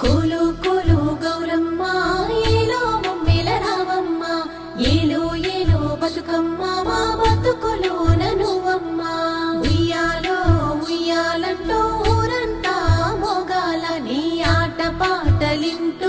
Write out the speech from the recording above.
కోలు కోలు గౌరమ్మ ఏలో మమ్మెల రావమ్మ ఏలో ఏలో బతుకమ్మ మా బతుకులోన నువ్వమ్మ ఉయ్యాలో ఉయ్యాలంటూ ఊరంతా మోగాల నీ ఆట పాటలింటూ